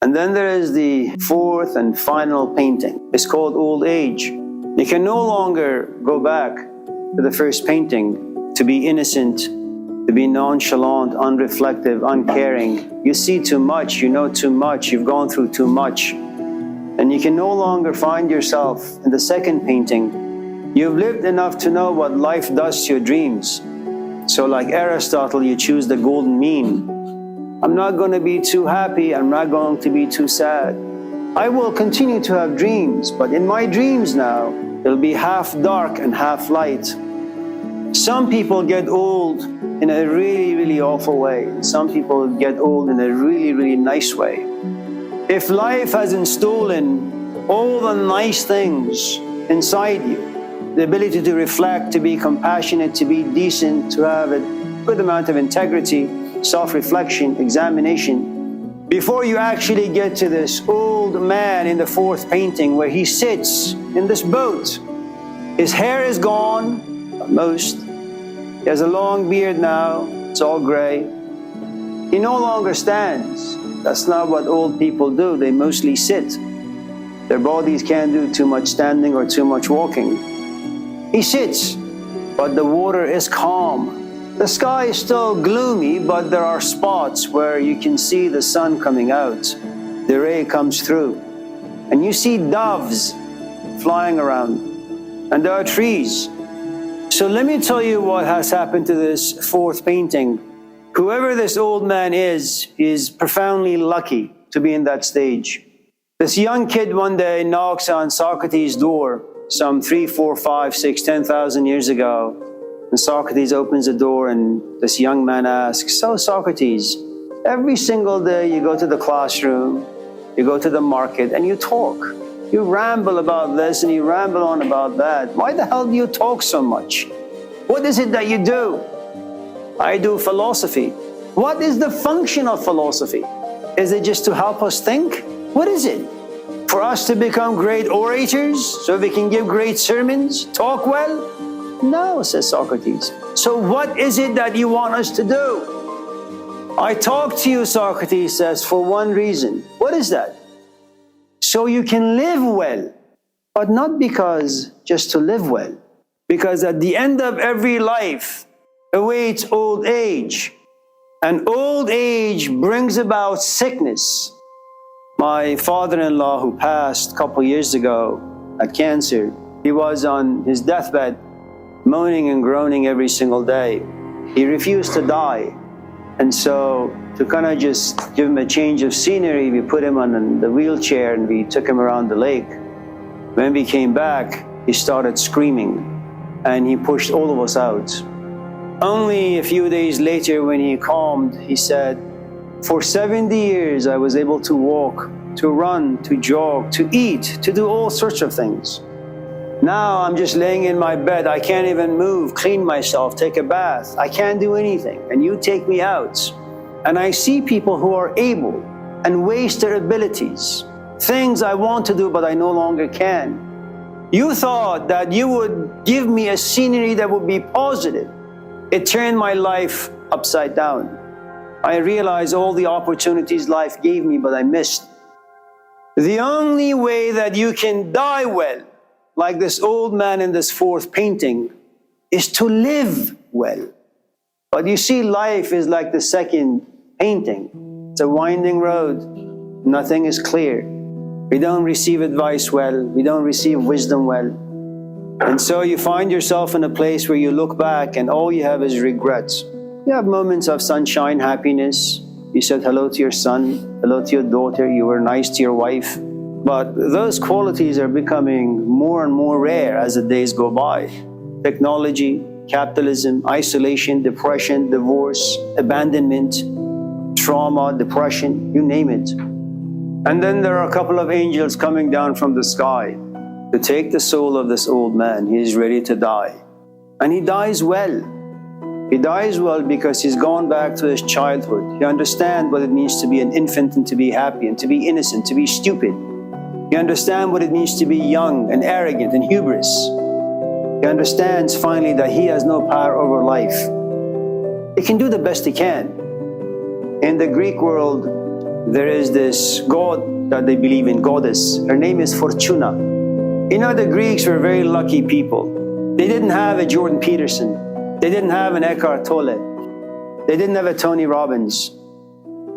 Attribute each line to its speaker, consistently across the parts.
Speaker 1: And then there is the fourth and final painting. It's called old age. You can no longer go back to the first painting to be innocent, to be nonchalant, unreflective, uncaring. You see too much, you know too much, you've gone through too much. And you can no longer find yourself in the second painting. You've lived enough to know what life does to your dreams. So like Aristotle, you choose the golden mean. I'm not going to be too happy, I'm not going to be too sad. I will continue to have dreams, but in my dreams now, it'll be half dark and half light. Some people get old in a really, really awful way. Some people get old in a really, really nice way. If life hasn't stolen all the nice things inside you, the ability to reflect, to be compassionate, to be decent, to have a good amount of integrity, self-reflection, examination, before you actually get to this old man in the fourth painting where he sits in this boat. His hair is gone, most. He has a long beard now, it's all gray. He no longer stands. That's not what old people do, they mostly sit. Their bodies can't do too much standing or too much walking. He sits, but the water is calm. The sky is still gloomy, but there are spots where you can see the sun coming out. The ray comes through. And you see doves flying around. And there are trees. So let me tell you what has happened to this fourth painting. Whoever this old man is profoundly lucky to be in that stage. This young kid one day knocks on Socrates' door some 3, 4, 5, 6, 10,000 years ago. And Socrates opens the door and this young man asks, "So Socrates, every single day you go to the classroom, you go to the market and you talk. You ramble about this and you ramble on about that. Why the hell do you talk so much? What is it that you do?" "I do philosophy." "What is the function of philosophy? Is it just to help us think? What is it? For us to become great orators so we can give great sermons, talk well?" "No," says Socrates. "So what is it that you want us to do?" "I talk to you," Socrates says, "for one reason." "What is that?" "So you can live well." But not because just to live well. Because at the end of every life awaits old age. And old age brings about sickness. My father-in-law, who passed a couple years ago at cancer, he was on his deathbed, moaning and groaning every single day. He refused to die. And so to kind of just give him a change of scenery, we put him on the wheelchair and we took him around the lake. When we came back, he started screaming and he pushed all of us out. Only a few days later when he calmed, he said, "For 70 years I was able to walk, to run, to jog, to eat, to do all sorts of things. Now I'm just laying in my bed. I can't even move, clean myself, take a bath. I can't do anything. And you take me out. And I see people who are able and waste their abilities. Things I want to do, but I no longer can. You thought that you would give me a scenery that would be positive. It turned my life upside down. I realized all the opportunities life gave me, but I missed. The only way that you can die well, like this old man in this fourth painting, is to live well. But you see, life is like the second painting. It's a winding road. Nothing is clear. We don't receive advice well. We don't receive wisdom well. And so you find yourself in a place where you look back and all you have is regrets. You have moments of sunshine, happiness. You said hello to your son, hello to your daughter. You were nice to your wife. But those qualities are becoming more and more rare as the days go by. Technology, capitalism, isolation, depression, divorce, abandonment, trauma, depression, you name it. And then there are a couple of angels coming down from the sky to take the soul of this old man. He is ready to die. And he dies well. He dies well because he's gone back to his childhood. He understands what it means to be an infant and to be happy and to be innocent, to be stupid. He understands what it means to be young and arrogant and hubris. He understands finally that he has no power over life. He can do the best he can. In the Greek world, there is this god that they believe in, goddess. Her name is Fortuna. You know, the Greeks were very lucky people. They didn't have a Jordan Peterson. They didn't have an Eckhart Tolle. They didn't have a Tony Robbins.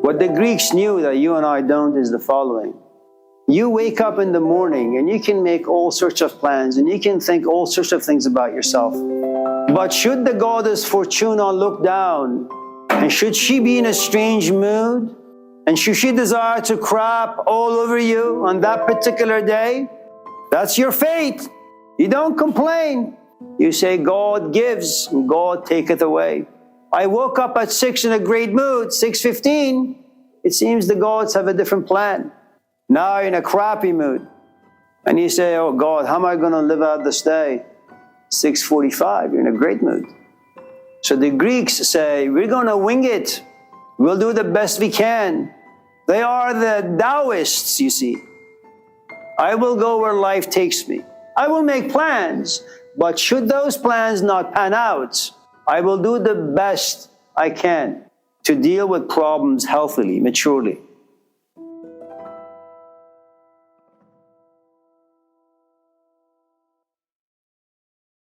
Speaker 1: What the Greeks knew that you and I don't is the following. You wake up in the morning and you can make all sorts of plans and you can think all sorts of things about yourself. But should the goddess Fortuna look down, and should she be in a strange mood, and should she desire to crap all over you on that particular day, that's your fate. You don't complain. You say, God gives and God taketh away. I woke up at 6 in a great mood, 6:15. It seems the gods have a different plan. Now you're in a crappy mood. And you say, oh God, how am I going to live out this day? 6:45, you're in a great mood. So the Greeks say, we're going to wing it. We'll do the best we can. They are the Taoists, you see. I will go where life takes me. I will make plans, but should those plans not pan out, I will do the best I can to deal with problems healthily, maturely.